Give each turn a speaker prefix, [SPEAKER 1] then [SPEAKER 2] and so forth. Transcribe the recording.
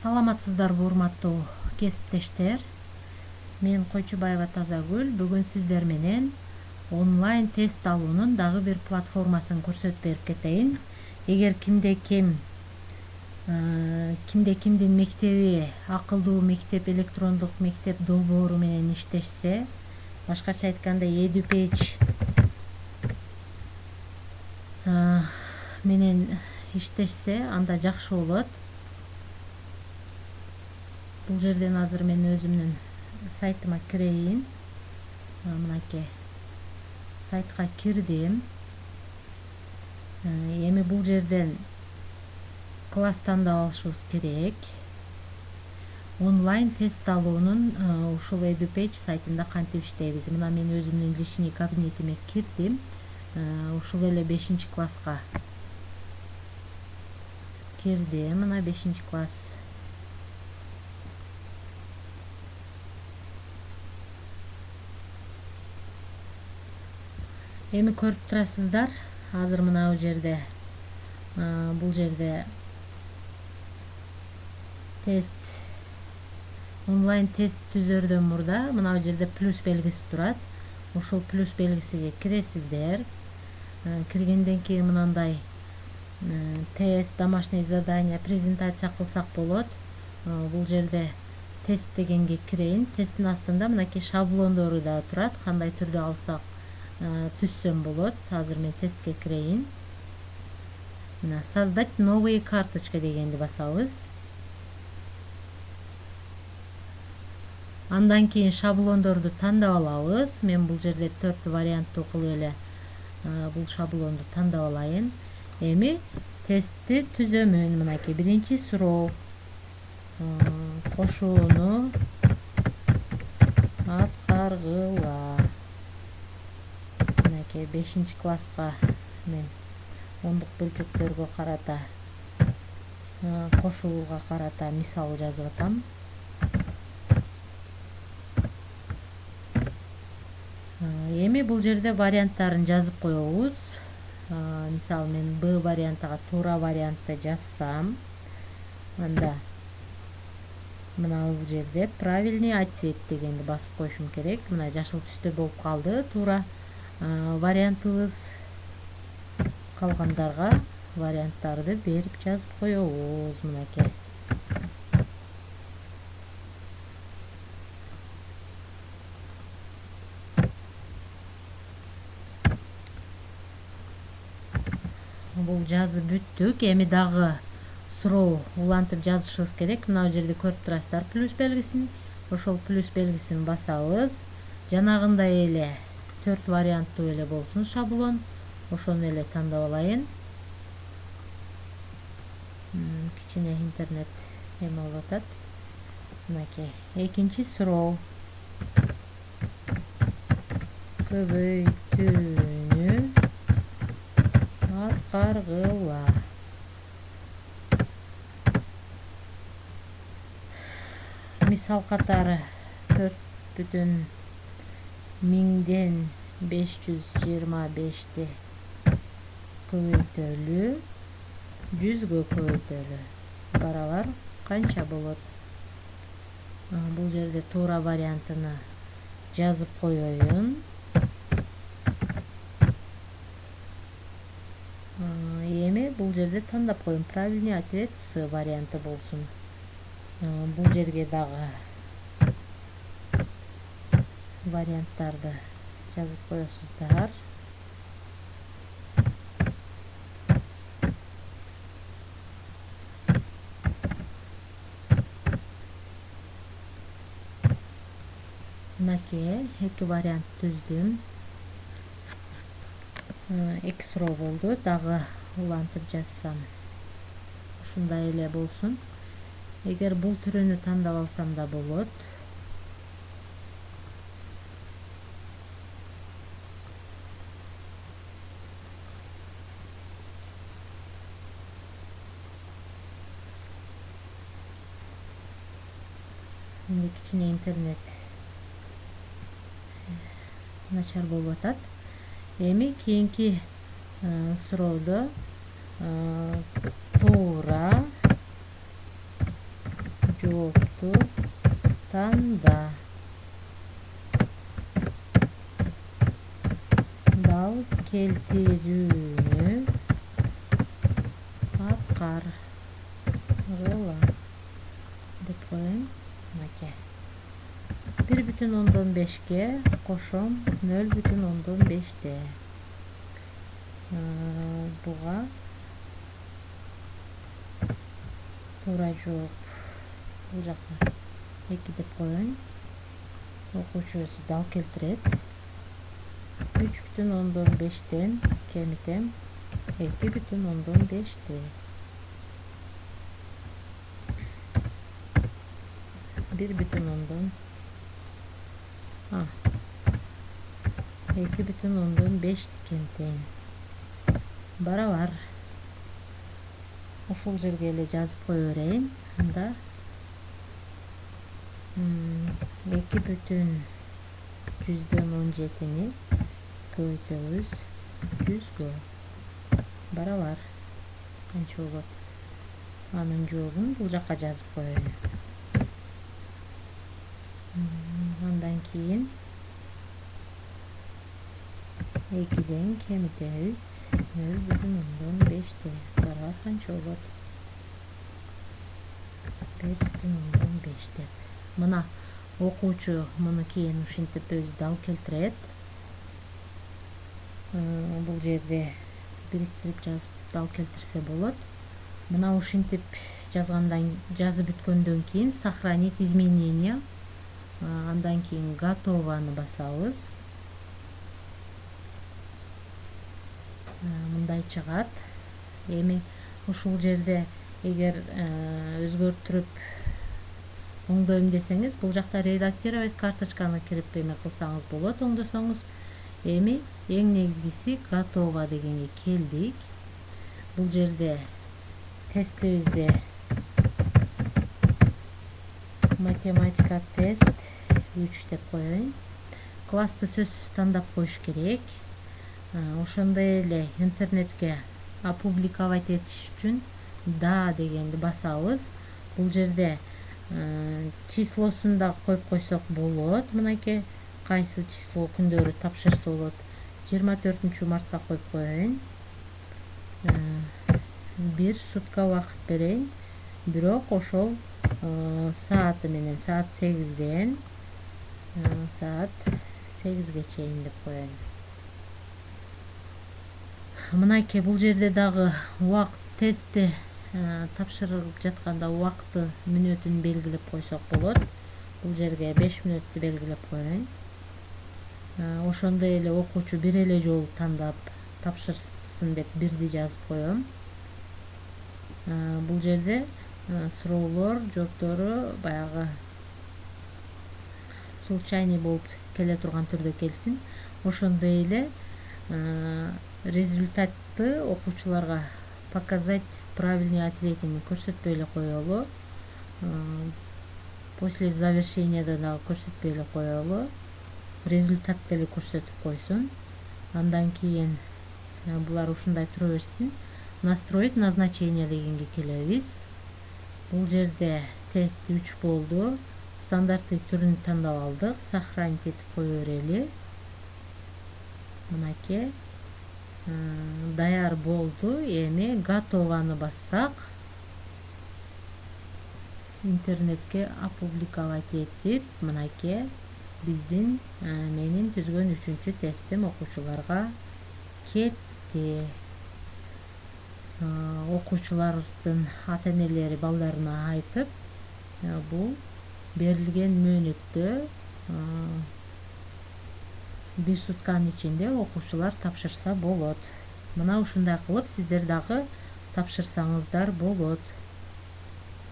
[SPEAKER 1] Саламатсыздарбы урматтуу кесиптештер. Мен Койчубаева Тазагүл. Бүгүн сиздер менен онлайн тест алуунун дагы бир платформасын көрсөтүп берип кетейин. Эгер кимдин мектеби акылдуу мектеп, электрондук мектеп долбоору менен иштешсе, башкача айтканда EduPage менен иштешсе, анда жакшы болот. Бул жерден азыр мен өзүмдүн сайтыма кирейин. Мынакей сайтка кирдим. Эми бул жерден класс тандап алышыбыз керек. Онлайн тест алуунун ушул EduPage сайтында кантип иштейбиз? Мына мен өзүмдүн личный кабинетиме кирдим. Ушул эле 5-класска кирдим. Мына 5-класс. Эми көрүп турасыздар, азыр мына бул жерде тест, онлайн тест түзөрдөн мурда мына бул жерде плюс белгиси турат. Ушул плюс белгисиге киресиздер. Киргенден кийин мындай тест, домашнее задание, презентация кылсак болот. Бул жерде тест дегенге кирейин. Тесттин астында мынакей шаблондору да турат. Кандай түрдө алсак түзсөм болот. Азыр мен тестке кирейин. Мына создать новые карточка дегенди басабыз. Андан кийин шаблондорду тандап алабыз. Мен бул жерде 4 варианттуу кылып эле бул шаблонду тандап алайын. Эми тестти түзөмүн. Мынакей биринчи суроо. Кошууну аткаргыла. 5-класска мен ондук бөлчөктөргө карата, кошууга карата мисал жазып атам. Эми бул жерде варианттарын жазып коебуз. Мисалы мен Б вариантыга туура вариантты жазсам, анда мына бул жерде правильный ответ дегенди басып коюшум керек. Мына жашыл түстө болуп калды. Туура вариантыбыз. Калгандарга варианттарды берип жазып коебуз. Мынакей. Бул жазып бүттүк. Эми дагы суроо улантып жазышыбыз керек. Мына жерде көрүп турасыздар плюс белгисин. Ошол плюс белгисин басабыз. Жанагындай эле 4 варианттуу эле болсун шаблон. Ошону эле тандап алайын. Кичине интернет эме болуп атат. Мынакей. Экинчи суроо. Көбөйтүүнү аткаргыла. Мисал катары 4,1000ден 525-ти көбөйтөлү 100гө көбөйтөлү барабар канча болот? Бул жерде туура вариантыны жазып коеюн. Эми бул жерде тандап коеюн. Правильный ответ С варианты болсун. Бул жерге дагы варианттарды жазып коесуздар. Мынакей 2 вариант түздүм. 2 суроо болду. Дагы улантып жазсам ушундай эле болсун. Эгер бул түрүнү тандап алсам да болот. Эми кичине интернет начар болуп атат. Эми кийинки суроодо туура жоопту танда. Дал келтирүүнү аткар. Рыла деп коеюн. Мынакей. 1,5-ке кошом 0,5-те. Буга туура жооп бул жака 2 деп коеюн. Окуучусу дал келтирет. 3,5тен кемитем 2,5те. 2,5 деген тең. Барабар. Ушул жерге эле жазып кое берейин. Анда 2,17-ни көбөйтөбүз 100гө. Барабар. Канча болот? Анын жообун бул жакка жазып коеюн. Андан кийин 2ден кемитебиз 0,15те. Барабар канча болот? 1,15 деп. Мына окуучу муну кийин ушинтип өзү дал келтирет. Бул жерде бириктирип жазып дал келтирсе болот. Мына ушинтип жазып бүткөндөн кийин сохранить изменения. Андан кийин готованы басабыз. Мындай чыгат. Эми ушул жерде эгер өзгөртүрүп оңдойм десеңиз, бул жакта редактировать карточканы кирип эме кылсаңыз болот, оңдосоңуз. Эми эң негизгиси готово дегенге келдик. Бул жерде тестибизде математика тест 3 деп коеюн. Классты сөзсүз тандап коюш керек. Ошондой эле интернетке опубликовать этиш үчүн да дегенди басабыз. Бул жерде числосун да коюп койсок болот. Мынакей кайсы число күндөрү тапшырса болот. 24-мартка коюп коеюн. 1 сутка убакыт берейин. Бирок ошол сааты менен саат 8ден саат 8ге чейин деп коеюн. Мынакей бул жерде дагы убакыт тестти тапшырып жатканда убакыты мүнөтүн белгилеп койсок болот. Бул жерге 5 мүнөттү белгилеп коеюн. Ошондой эле окуучу бир эле жолу тандап тапшырсын деп 1ди жазып коем. Бул жерде суроолор, жооптору баягы случайный болуп келе турган түрдө келсин. Ошондой эле результатты окуучуларга показать правильный ответini көрсөтпөй эле коелу. После завершения дагы көрсөтпөй эле коелу. Результатты эле көрсөтүп койсун. Андан кийин булар ушундай тура берсин. Настроить назначение дегенге келебиз. Бул жерде тест 3 болду. Стандарттык түрүн тандап алдык. Сохранить этип кое берели. Мынакей даяр болду. Эми готованы бассак интернетке опубликовать этип, мынакей биздин менин түзгөн 3-чү тестим окуучуларга кетти. Окуучулардын ата-энелери балдарына айтып, бул берилген мөөнөттө 1 сутканын ичинде окуучулар тапшырса болот. Мына ушундай кылып сиздер дагы тапшырсаңыздар болот.